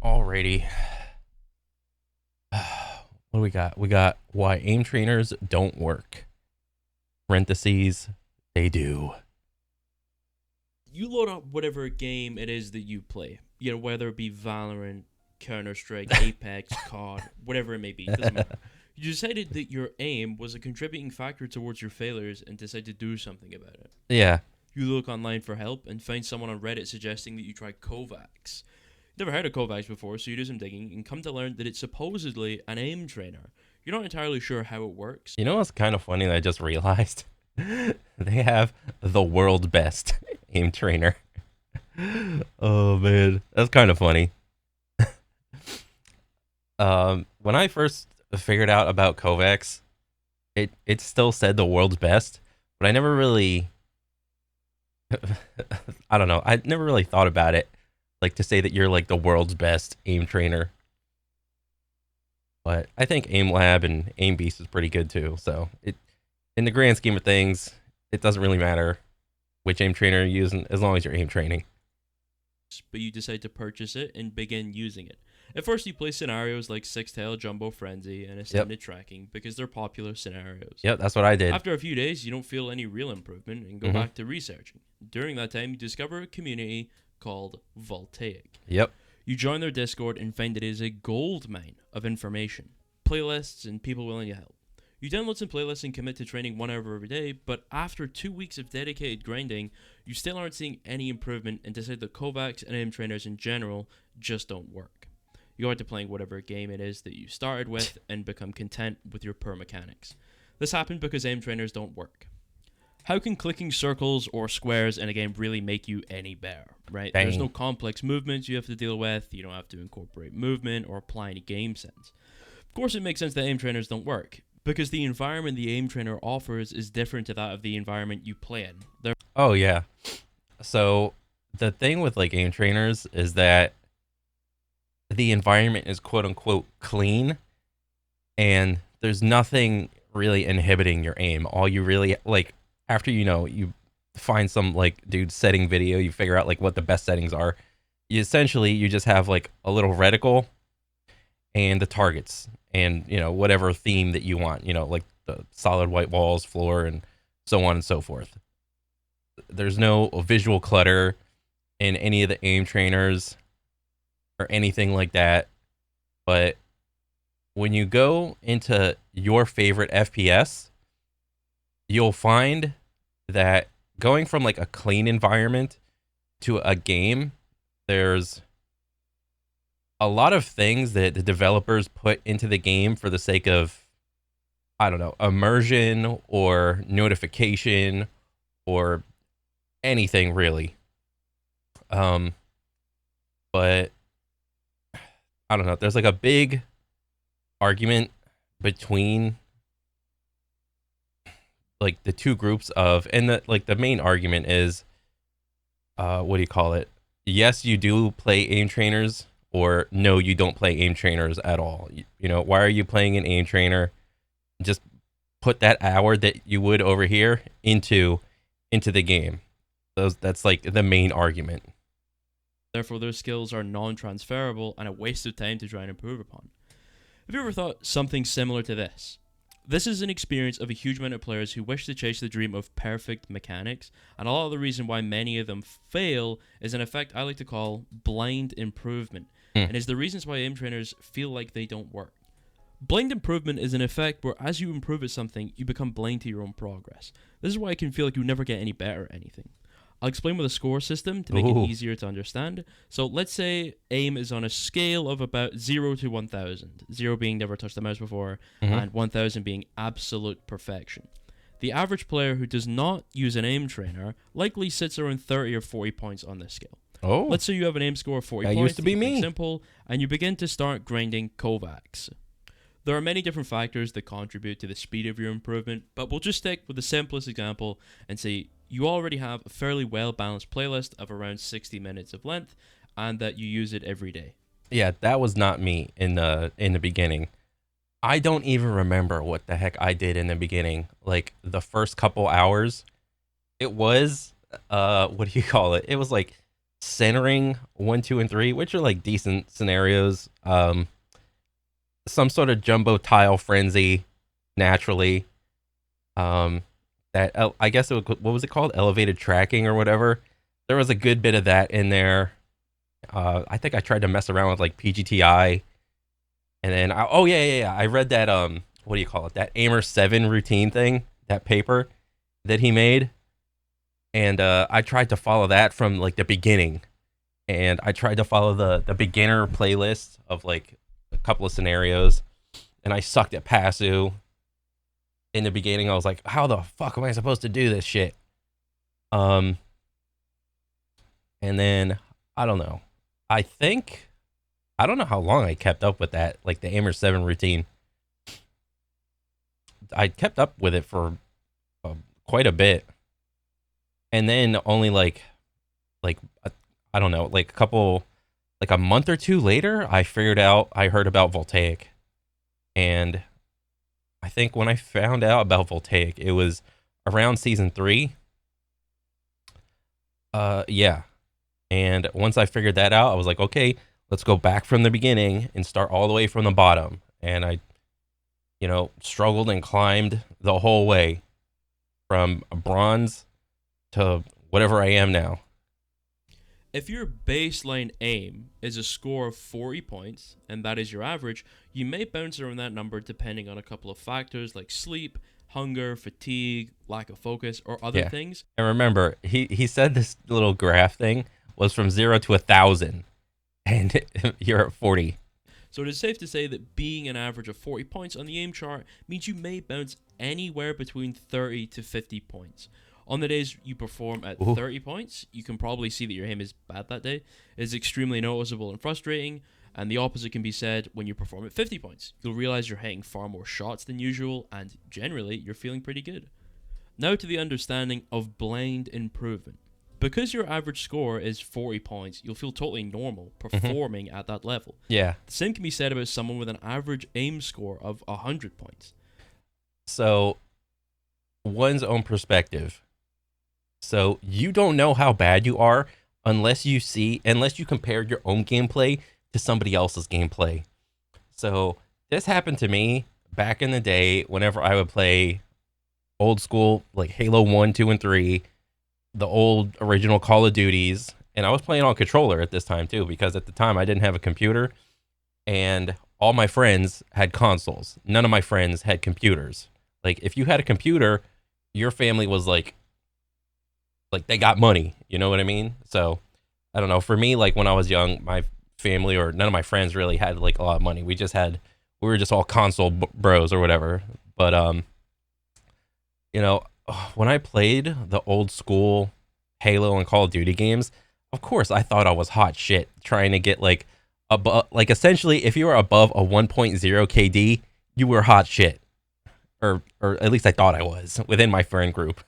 Alrighty. What do we got? We got why aim trainers don't work. Parentheses, they do. You load up whatever game it is that you play. Whether it be Valorant, Counter Strike, Apex, COD, whatever it may be. It doesn't matter. You decided that your aim was a contributing factor towards your failures and decided to do something about it. Yeah. You look online for help and find someone on Reddit suggesting that you try Kovacs. Never heard of Kovacs before, so you do some digging and come to learn that it's supposedly an aim trainer. You're not entirely sure how it works. You know what's kind of funny that I just realized? They have the world best aim trainer. Oh man, that's kind of funny. When I first figured out about Kovacs, it still said the world's best, but I never really I don't know. I never really thought about it like to say that you're like the world's best aim trainer. But I think Aim Lab and Aim Beast is pretty good too. So it in the grand scheme of things, it doesn't really matter which aim trainer you're using as long as you're aim training. But you decide to purchase it and begin using it. At first, you play scenarios like Six Tail, Jumbo Frenzy, and Extended Tracking because they're popular scenarios. Yep, that's what I did. After a few days, you don't feel any real improvement and go back to researching. During that time, you discover a community called Voltaic. Yep. You join their Discord and find it is a gold mine of information, playlists, and people willing to help. You download some playlists and commit to training 1 hour every day, but after 2 weeks of dedicated grinding, you still aren't seeing any improvement and decide that Kovacs and aim trainers in general just don't work. You go into playing whatever game it is that you started with and become content with your poor mechanics. This happened because aim trainers don't work. How can clicking circles or squares in a game really make you any better, right? Dang. There's no complex movements you have to deal with. You don't have to incorporate movement or apply any game sense. Of course, it makes sense that aim trainers don't work, because the environment the aim trainer offers is different to that of the environment you play in. Oh yeah. So the thing with like aim trainers is that the environment is quote unquote clean and there's nothing really inhibiting your aim. All you really like after you find some like dude setting video, you figure out like what the best settings are. You just have like a little reticle and the targets and whatever theme that you want, like the solid white walls, floor, and so on and so forth. There's no visual clutter in any of the aim trainers or anything like that. But when you go into your favorite FPS, you'll find that going from like a clean environment to a game, there's a lot of things that the developers put into the game for the sake of, I don't know, immersion or notification or anything really. But I don't know. There's like a big argument between like the two groups of, and the main argument is, what do you call it? Yes, you do play aim trainers, or no, you don't play aim trainers at all. Why are you playing an aim trainer? Just put that hour that you would over here into the game. That's like the main argument. Therefore, those skills are non-transferable and a waste of time to try and improve upon. Have you ever thought something similar to this? This is an experience of a huge amount of players who wish to chase the dream of perfect mechanics, and a lot of the reason why many of them fail is an effect I like to call blind improvement, and is the reasons why aim trainers feel like they don't work. Blind improvement is an effect where as you improve at something, you become blind to your own progress. This is why it can feel like you never get any better at anything. I'll explain with a score system to make it easier to understand. So let's say aim is on a scale of about 0 to 1000. 0 being never touched the mouse before, and 1000 being absolute perfection. The average player who does not use an aim trainer likely sits around 30 or 40 points on this scale. Oh. Let's say you have an aim score of 40 That points. used to be me. Simple, and you begin to start grinding Kovacs. There are many different factors that contribute to the speed of your improvement, but we'll just stick with the simplest example and say you already have a fairly well-balanced playlist of around 60 minutes of length and that you use it every day. Yeah, that was not me in the beginning. I don't even remember what the heck I did in the beginning. Like the first couple hours, it was what do you call it? It was like centering 1, 2, and 3, which are like decent scenarios. Some sort of jumbo tile frenzy, naturally. Um, I guess what was it called? Elevated tracking or whatever. There was a good bit of that in there. I think I tried to mess around with like PGTI, and then oh yeah, I read that what do you call it? That Aimer 7 routine thing, that paper that he made, and I tried to follow that from like the beginning, and I tried to follow the beginner playlist of like a couple of scenarios, and I sucked at PASU. In the beginning, I was like, how the fuck am I supposed to do this shit? Um, and then I don't know. I think I don't know how long I kept up with that, like the Aimer 7 routine. I kept up with it for uh, quite a bit, and then only like I don't know, like a couple, like a month or two later, I heard about Voltaic, and I think when I found out about Voltaic, it was around season 3. Yeah, and once I figured that out, I was like, okay, let's go back from the beginning and start all the way from the bottom. And I, struggled and climbed the whole way from bronze to whatever I am now. If your baseline aim is a score of 40 points, and that is your average, you may bounce around that number depending on a couple of factors like sleep, hunger, fatigue, lack of focus, or other Yeah. things. And remember, he said this little graph thing was from 0 to 1,000, and you're at 40. So it is safe to say that being an average of 40 points on the aim chart means you may bounce anywhere between 30 to 50 points. On the days you perform at Ooh. 30 points, you can probably see that your aim is bad that day. It is extremely noticeable and frustrating, and the opposite can be said when you perform at 50 points. You'll realize you're hitting far more shots than usual, and generally, you're feeling pretty good. Now to the understanding of blind improvement. Because your average score is 40 points, you'll feel totally normal performing at that level. Yeah. The same can be said about someone with an average aim score of 100 points. So, one's own perspective. So, you don't know how bad you are unless you compare your own gameplay to somebody else's gameplay. So, this happened to me back in the day whenever I would play old school, like Halo 1, 2, and 3, the old original Call of Duties. And I was playing on controller at this time too, because at the time I didn't have a computer, and all my friends had consoles. None of my friends had computers. Like, if you had a computer, your family was like they got money. You know what I mean? So I don't know. For me, like when I was young, my family or none of my friends really had like a lot of money. We were just all console bros or whatever. But you know, when I played the old school Halo and Call of Duty games, of course I thought I was hot shit trying to get like above, like essentially if you were above a 1.0 KD, you were hot shit. Or at least I thought I was within my friend group.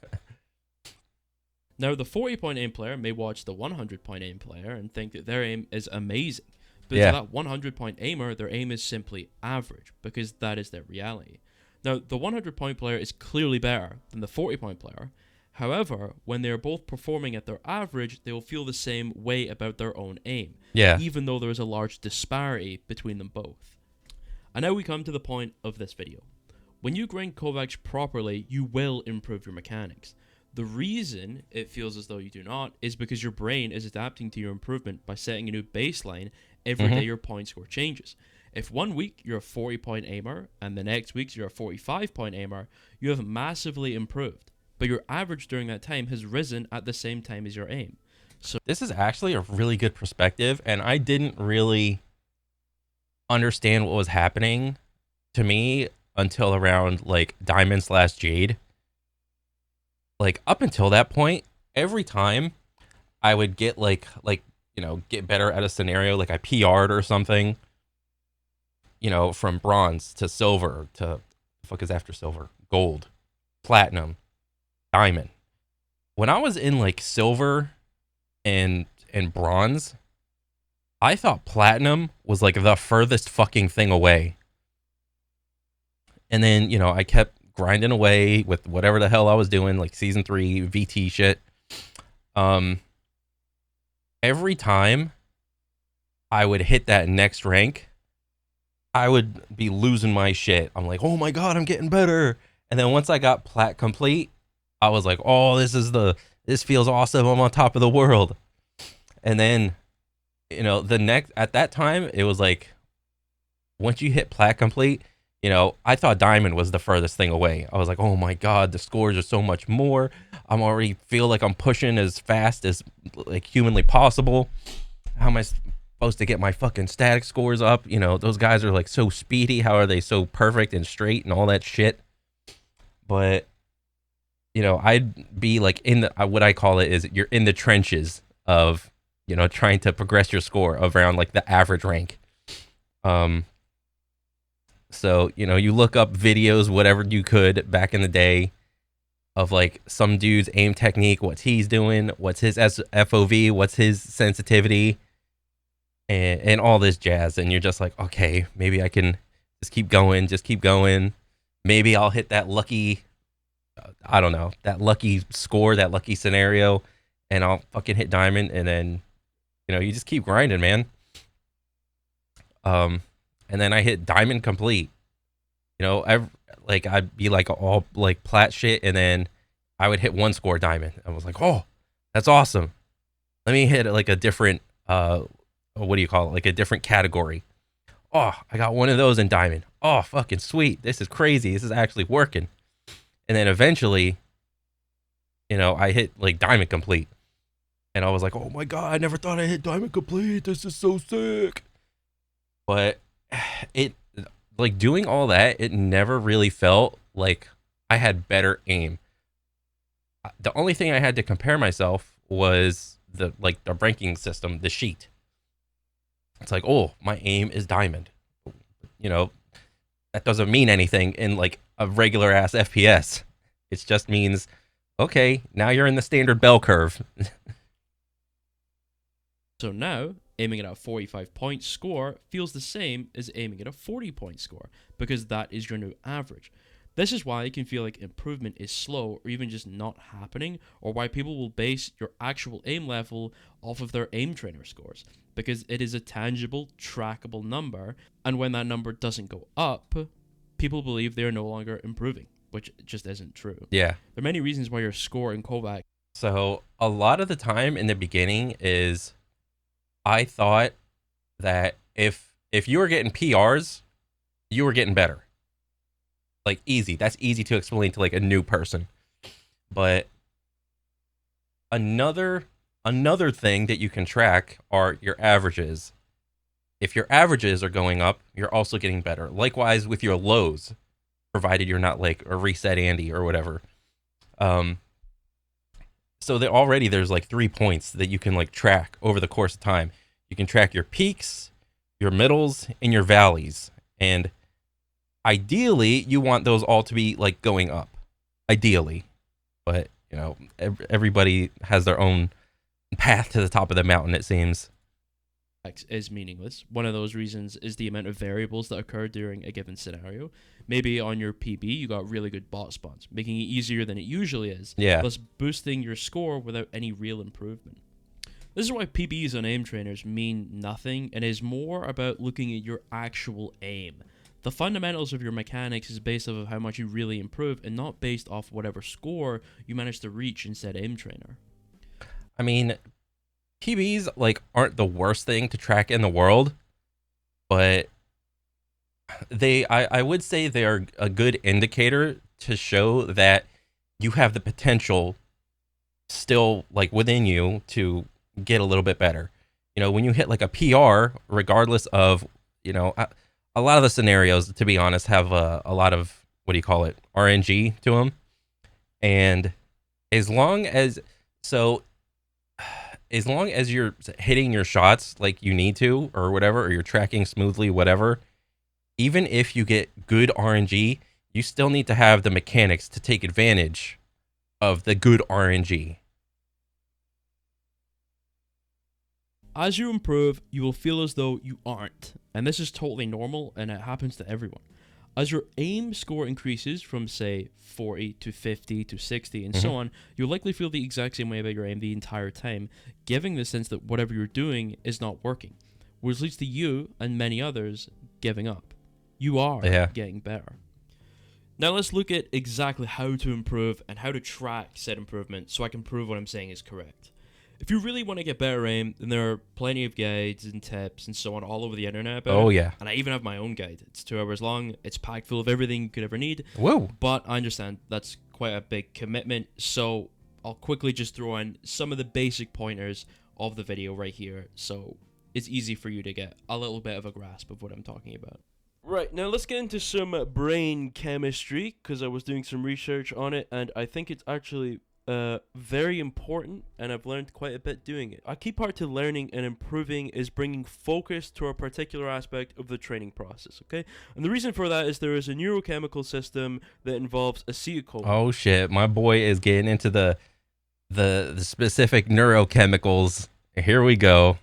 Now, the 40-point aim player may watch the 100-point aim player and think that their aim is amazing. But Yeah. to that 100-point aimer, their aim is simply average, because that is their reality. Now, the 100-point player is clearly better than the 40-point player. However, when they are both performing at their average, they will feel the same way about their own aim, Yeah. even though there is a large disparity between them both. And now we come to the point of this video. When you grind Kovacs properly, you will improve your mechanics. The reason it feels as though you do not is because your brain is adapting to your improvement by setting a new baseline every day your point score changes. If 1 week you're a 40-point aimer and the next week you're a 45-point aimer, you have massively improved. But your average during that time has risen at the same time as your aim. So This is actually a really good perspective, and I didn't really understand what was happening to me until around like Diamond/Jade. Like up until that point, every time I would get get better at a scenario, like I PR'd or something, from bronze to silver to the fuck is after silver, gold, platinum, diamond. When I was in like silver and bronze, I thought platinum was like the furthest fucking thing away. And then, I kept grinding away with whatever the hell I was doing, like season 3 VT shit. every time I would hit that next rank, I would be losing my shit. I'm like, oh my god, I'm getting better. And then once I got plat complete, I was like, oh, this feels awesome. I'm on top of the world. And then, the next at that time, it was like once you hit plat complete, I thought diamond was the furthest thing away. I was like, oh my god, the scores are so much more. I'm already feel like I'm pushing as fast as like humanly possible. How am I supposed to get my fucking static scores up? Those guys are like so speedy. How are they so perfect and straight and all that shit? But I'd be like in the what I call it is you're in the trenches of trying to progress your score around like the average rank. Um, so you look up videos, whatever you could back in the day of like some dude's aim technique, what he's doing, what's his FOV, what's his sensitivity, and all this jazz, and you're just like, okay, maybe I can just keep going. Maybe I'll hit that lucky, I don't know, that lucky score, that lucky scenario, and I'll fucking hit diamond, and then you just keep grinding, man. Um, and then I hit diamond complete. Like I'd be like all like plat shit, and then I would hit one score diamond. I was like, oh, that's awesome. Let me hit like a different what do you call it? Like a different category. Oh, I got one of those in diamond. Oh, fucking sweet. This is crazy. This is actually working. And then eventually, I hit like diamond complete. And I was like, oh my God, I never thought I hit diamond complete. This is so sick. But it, like doing all that, it never really felt like I had better aim. The only thing I had to compare myself was the ranking system, the sheet. It's like, oh, my aim is diamond. You know, that doesn't mean anything in like a regular ass FPS. It just means, okay, now you're in the standard bell curve. So now, aiming at a 45 point score feels the same as aiming at a 40-point score, because that is your new average. This is why it can feel like improvement is slow or even just not happening, or why people will base your actual aim level off of their aim trainer scores, because it is a tangible, trackable number, and when that number doesn't go up, people believe they are no longer improving, which just isn't true. Yeah. There are many reasons why your score in Kovac. So a lot of the time in the beginning is I thought that if you were getting PRs, you were getting better. Like easy. That's easy to explain to like a new person. But another thing that you can track are your averages. If your averages are going up, you're also getting better. Likewise with your lows, provided you're not like a reset Andy or whatever. Um, so there's like 3 points that you can like track over the course of time. You can track your peaks, your middles, and your valleys. And ideally, you want those all to be like going up. Ideally. But, everybody has their own path to the top of the mountain, it seems. Is meaningless. One of those reasons is the amount of variables that occur during a given scenario. Maybe on your PB, you got really good bot spawns, making it easier than it usually is, Yeah. thus boosting your score without any real improvement. This is why PBs on aim trainers mean nothing and is more about looking at your actual aim. The fundamentals of your mechanics is based off of how much you really improve and not based off whatever score you manage to reach in said aim trainer. I mean, PBs like aren't the worst thing to track in the world, but I would say they are a good indicator to show that you have the potential still like within you to get a little bit better. When you hit like a PR, regardless of, a lot of the scenarios, to be honest, have a lot of, what do you call it, RNG to them. And as long as, so as long as you're hitting your shots like you need to or whatever, or you're tracking smoothly, whatever, even if you get good RNG, you still need to have the mechanics to take advantage of the good RNG. As you improve, you will feel as though you aren't, and this is totally normal and it happens to everyone. As your aim score increases from, say, 40 to 50 to 60 and Mm-hmm. so on, you'll likely feel the exact same way about your aim the entire time, giving the sense that whatever you're doing is not working, which leads to you and many others giving up. You are Yeah. getting better. Now let's look at exactly how to improve and how to track said improvement so I can prove what I'm saying is correct. If you really want to get better aim, then there are plenty of guides and tips and so on all over the internet about Oh it. yeah. And I even have my own guide. It's 2 hours long. It's packed full of everything you could ever need. Whoa. But I understand that's quite a big commitment. So I'll quickly just throw in some of the basic pointers of the video right here. So it's easy for you to get a little bit of a grasp of what I'm talking about. Right, now let's get into some brain chemistry, because I was doing some research on it, and I think it's actually very important, and I've learned quite a bit doing it. A key part to learning and improving is bringing focus to a particular aspect of the training process, okay? And the reason for that is there is a neurochemical system that involves acetylcholine. Oh shit, my boy is getting into the specific neurochemicals. Here we go.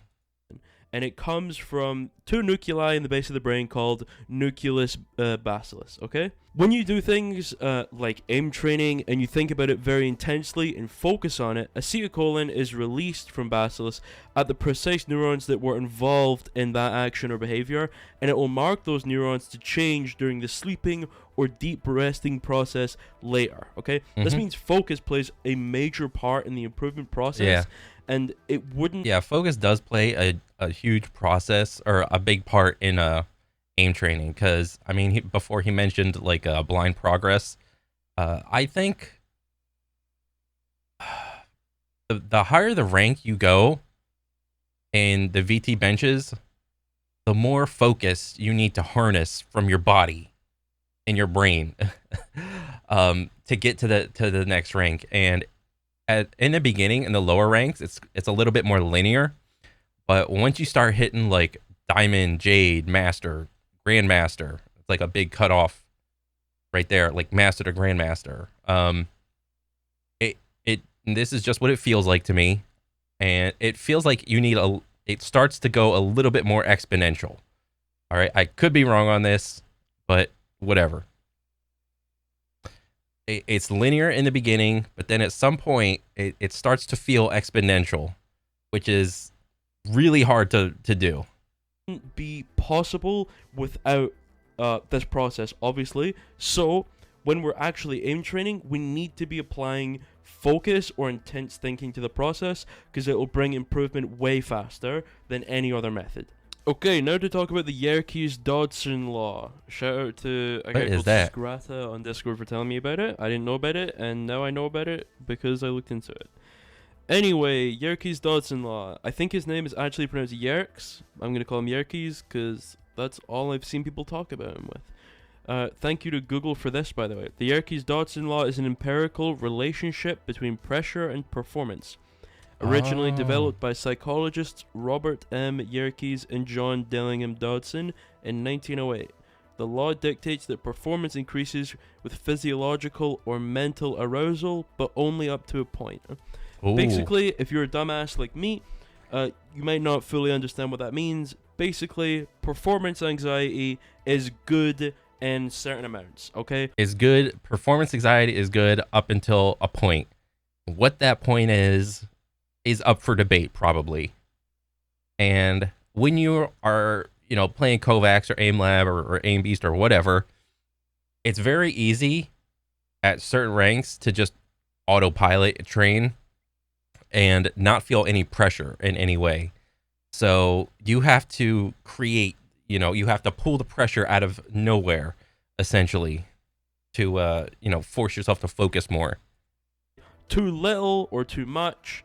And it comes from 2 nuclei in the base of the brain called nucleus basalis, okay? When you do things like aim training and you think about it very intensely and focus on it, acetylcholine is released from basalis at the precise neurons that were involved in that action or behavior, and it will mark those neurons to change during the sleeping or deep resting process later, okay? This means focus plays a major part in the improvement process. Yeah. And it wouldn't... Yeah, focus does play a huge process or a big part in aim training, because I mean, before he mentioned like blind progress, I think the higher the rank you go in the VT benches, the more focus you need to harness from your body and your brain to get to the next rank. And in the beginning, in the lower ranks, it's a little bit more linear, but once you start hitting like Diamond, Jade, Master, Grandmaster, it's like a big cutoff right there, like Master to Grandmaster. This is just what it feels like to me, and it feels like you need it starts to go a little bit more exponential. All right, I could be wrong on this, but whatever. It's linear in the beginning, but then at some point it starts to feel exponential, which is really hard to do. Be possible without this process, obviously. So when we're actually aim training, we need to be applying focus or intense thinking to the process, because it will bring improvement way faster than any other method. Okay, now to talk about the Yerkes-Dodson law. Shout out to a guy called Scrata on Discord for telling me about it. I didn't know about it, and now I know about it because I looked into it. Anyway, Yerkes-Dodson law. I think his name is actually pronounced Yerkes. I'm going to call him Yerkes because that's all I've seen people talk about him with. Thank you to Google for this, by the way. The Yerkes-Dodson law is an empirical relationship between pressure and performance. Originally developed by psychologists Robert M. Yerkes and John Dillingham Dodson in 1908. The law dictates that performance increases with physiological or mental arousal, but only up to a point. Ooh. Basically, if you're a dumbass like me, you might not fully understand what that means. Basically, performance anxiety is good in certain amounts, okay? Is good. Performance anxiety is good up until a point. What that point is up for debate, probably. And when you are, playing Kovacs or Aim Lab or Aim Beast or whatever, it's very easy at certain ranks to just autopilot train and not feel any pressure in any way. So you have to create, you have to pull the pressure out of nowhere, essentially, to, force yourself to focus more. Too little or too much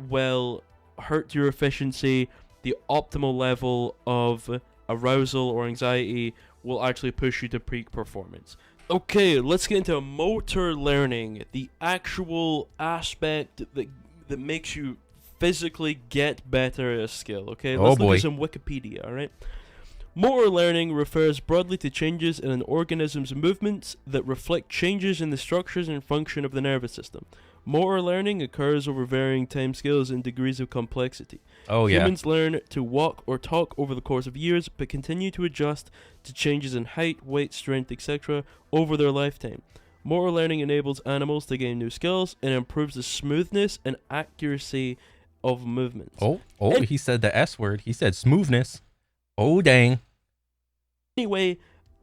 will hurt your efficiency. The optimal level of arousal or anxiety will actually push you to peak performance. Okay, let's get into motor learning, the actual aspect that makes you physically get better at a skill. Okay, let's look at some Wikipedia, alright? Motor learning refers broadly to changes in an organism's movements that reflect changes in the structures and function of the nervous system. Motor learning occurs over varying timescales and degrees of complexity. Oh yeah. Humans learn to walk or talk over the course of years, but continue to adjust to changes in height, weight, strength, etc. over their lifetime. Motor learning enables animals to gain new skills and improves the smoothness and accuracy of movements. Oh, he said the S word. He said smoothness. Oh dang. Anyway,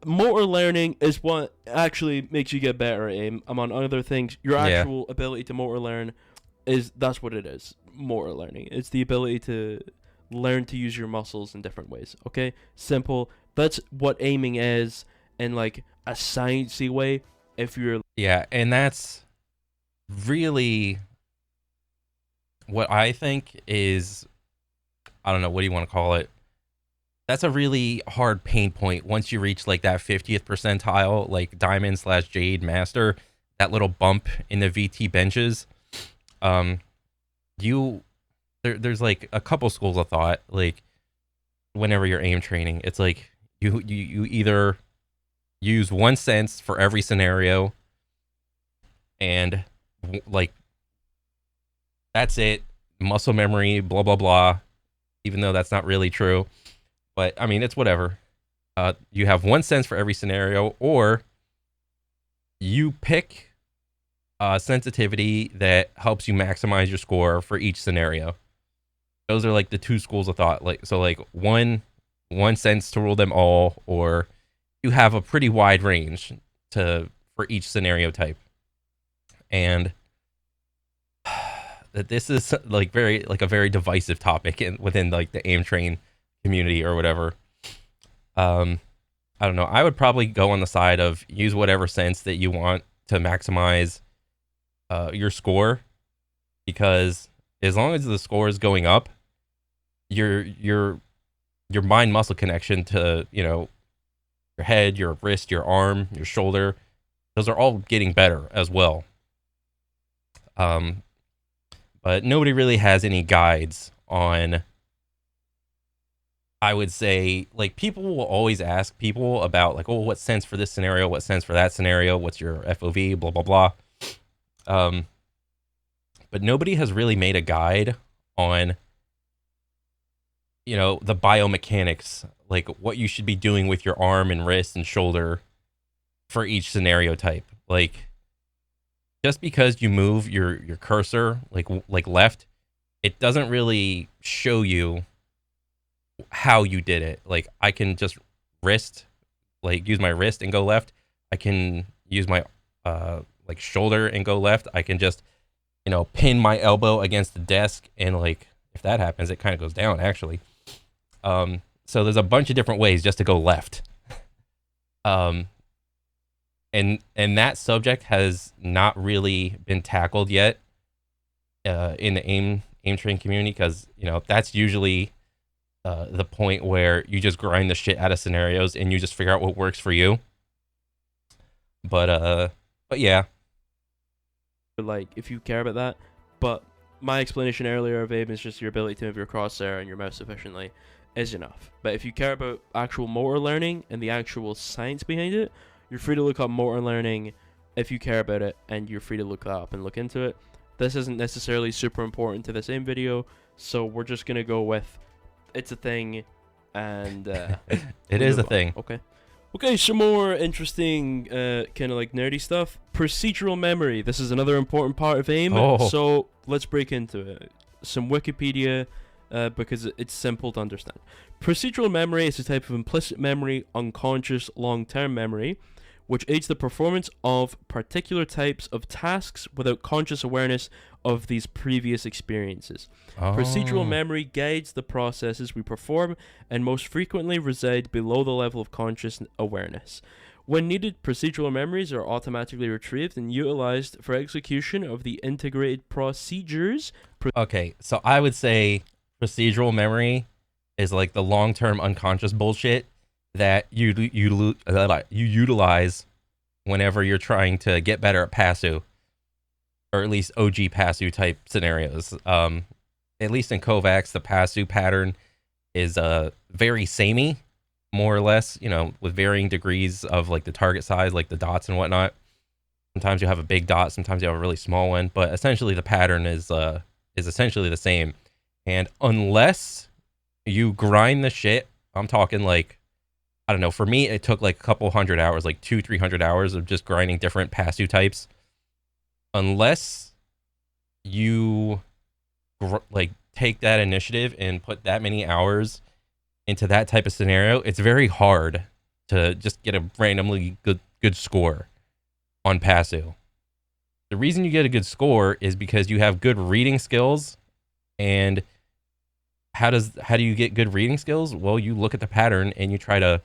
motor learning is what actually makes you get better at aim. Among other things, your Yeah. actual ability to motor learn that's what it is. Motor learning. It's the ability to learn to use your muscles in different ways. Okay? Simple. That's what aiming is in like a sciencey way. If you're Yeah, and that's really what I think is, I don't know, what do you want to call it? That's a really hard pain point once you reach like that 50th percentile, like diamond slash jade master, that little bump in the VT benches. You there's like a couple schools of thought. Like whenever you're aim training, it's like you either use one sense for every scenario, and like that's it, muscle memory, blah blah blah. Even though that's not really true, but I mean it's whatever. You have one sense for every scenario, or you pick sensitivity that helps you maximize your score for each scenario. Those are like the two schools of thought. Like so, like one sense to rule them all, or you have a pretty wide range to for each scenario type. And that this is like a very divisive topic within like the aim train community or whatever. I don't know. I would probably go on the side of use whatever sense that you want to maximize your score, because as long as the score is going up, your mind muscle connection to your head, your wrist, your arm, your shoulder, those are all getting better as well. But nobody really has any guides on. I would say, like, people will always ask people about, like, oh, what sense for this scenario, what sense for that scenario, what's your FOV, blah, blah, blah. But nobody has really made a guide on, the biomechanics, like what you should be doing with your arm and wrist and shoulder for each scenario type. Like, just because you move your cursor, like left, it doesn't really show you how you did it. Like, I can just use my wrist and go left. I can use my like shoulder and go left. I can just pin my elbow against the desk, and like if that happens, it kind of goes down actually. So there's a bunch of different ways just to go left. And that subject has not really been tackled yet in the aim train community, because that's usually the point where you just grind the shit out of scenarios and you just figure out what works for you. But yeah. like if you care about that. But my explanation earlier of aim is just your ability to move your crosshair and your mouse efficiently is enough. But if you care about actual motor learning and the actual science behind it, you're free to look up motor learning if you care about it, and you're free to look that up and look into it. This isn't necessarily super important to this aim video, so we're just gonna go with it's a thing, and it is a thing. Okay, some more interesting kind of like nerdy stuff. Procedural memory. This is another important part of aim. So let's break into it. Some Wikipedia, because it's simple to understand. Procedural memory is a type of implicit memory, unconscious long-term memory, which aids the performance of particular types of tasks without conscious awareness of these previous experiences. Procedural memory guides the processes we perform and most frequently reside below the level of conscious awareness. When needed, procedural memories are automatically retrieved and utilized for execution of the integrated procedures. Okay, so I would say procedural memory is like the long-term unconscious bullshit that you utilize whenever you're trying to get better at PASU, or at least OG PASU type scenarios. At least in Kovacs, the PASU pattern is very samey, more or less, with varying degrees of like the target size, like the dots and whatnot. Sometimes you have a big dot, sometimes you have a really small one, but essentially the pattern is essentially the same. And unless you grind the shit, I'm talking like, I don't know, for me it took like a couple hundred hours, like 200-300 hours of just grinding different pass-through types. Unless you like take that initiative and put that many hours into that type of scenario, it's very hard to just get a randomly good score on pass-through. The reason you get a good score is because you have good reading skills. And how do you get good reading skills? Well, you look at the pattern and you try to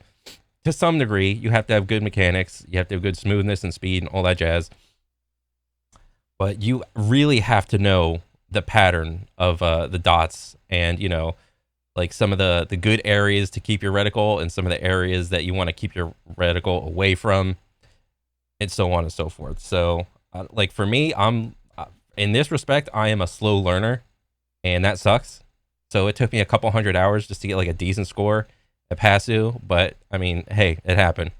some degree, you have to have good mechanics, you have to have good smoothness and speed and all that jazz. But you really have to know the pattern of the dots, and like some of the good areas to keep your reticle and some of the areas that you want to keep your reticle away from, and so on and so forth. So like for me, I'm in this respect, I am a slow learner, and that sucks. So it took me a couple hundred hours just to get like a decent score at PASU, but I mean, hey, it happened.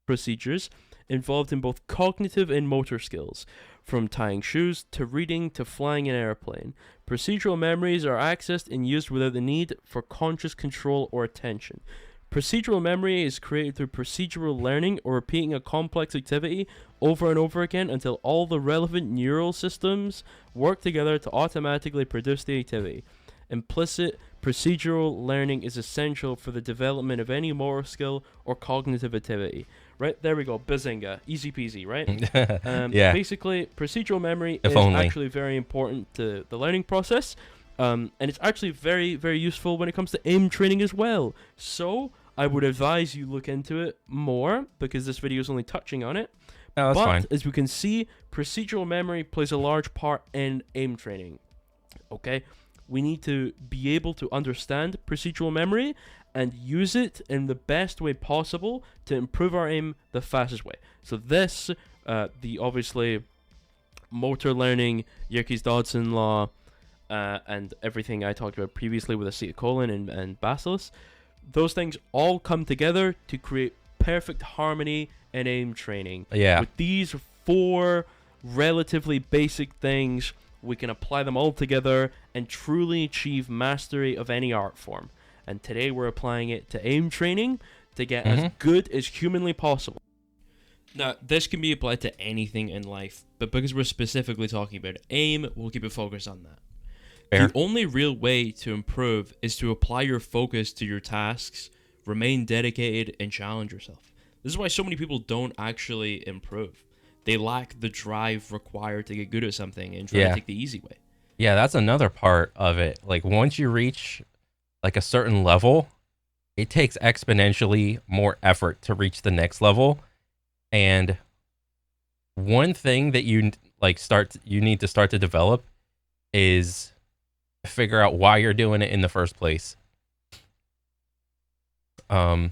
Procedures involved in both cognitive and motor skills, from tying shoes to reading to flying an airplane. Procedural memories are accessed and used without the need for conscious control or attention. Procedural memory is created through procedural learning or repeating a complex activity over and over again until all the relevant neural systems work together to automatically produce the activity. Implicit procedural learning is essential for the development of any motor skill or cognitive activity. Right, there we go, bazinga, easy peasy, right? Yeah. Basically, procedural memory If is only. actually very important to the learning process, and it's actually very, very useful when it comes to aim training as well. So I would advise you look into it more, because this video is only touching on it. No, that's But fine. as we can see, procedural memory plays a large part in aim training. Okay, we need to be able to understand procedural memory and use it in the best way possible to improve our aim the fastest way. So this, the obviously motor learning, Yerkes-Dodson law, and everything I talked about previously with acetylcholine and bacillus, those things all come together to create perfect harmony in aim training. Yeah. With these 4 relatively basic things, we can apply them all together and truly achieve mastery of any art form. And today we're applying it to aim training to get as good as humanly possible. Now, this can be applied to anything in life, but because we're specifically talking about aim, we'll keep it focused on that. Fair. The only real way to improve is to apply your focus to your tasks, remain dedicated, and challenge yourself. This is why so many people don't actually improve. They lack the drive required to get good at something and try to take the easy way. Yeah, that's another part of it. Like once you reach like a certain level, it takes exponentially more effort to reach the next level. And one thing that you need to start to develop is figure out why you're doing it in the first place. And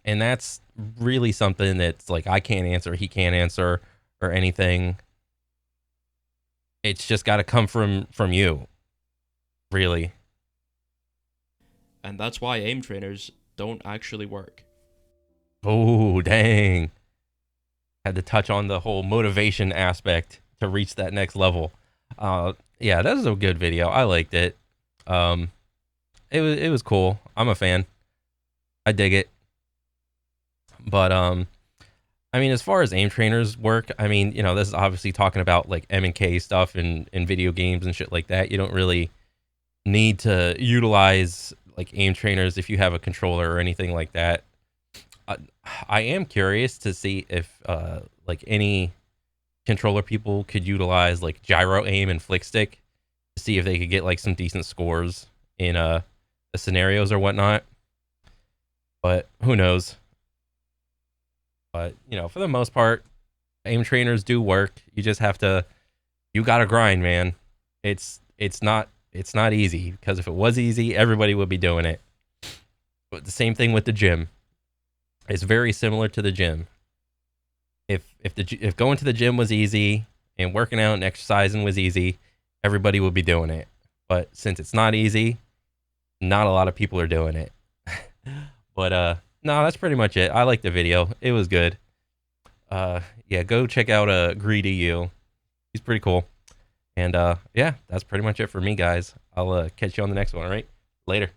that's really something that's like I can't answer, he can't answer, or anything. It's just got to come from you, really. And that's why aim trainers don't actually work. Oh, dang. Had to touch on the whole motivation aspect to reach that next level. Yeah, that was a good video. I liked it. It was cool. I'm a fan. I dig it. But I mean, as far as aim trainers work, I mean, this is obviously talking about like M&K stuff in video games and shit like that. You don't really need to utilize like aim trainers if you have a controller or anything like that. I am curious to see if like any controller people could utilize like gyro aim and flick stick to see if they could get like some decent scores in the scenarios or whatnot. But who knows? But for the most part, aim trainers do work. You just have to, you gotta grind, man. It's not easy, because if it was easy, everybody would be doing it. But the same thing with the gym. It's very similar to the gym. If going to the gym was easy and working out and exercising was easy, everybody would be doing it. But since it's not easy, not a lot of people are doing it. But no, that's pretty much it. I liked the video. It was good. yeah, go check out Greedy You. He's pretty cool. And yeah, that's pretty much it for me, guys. I'll catch you on the next one. All right, later.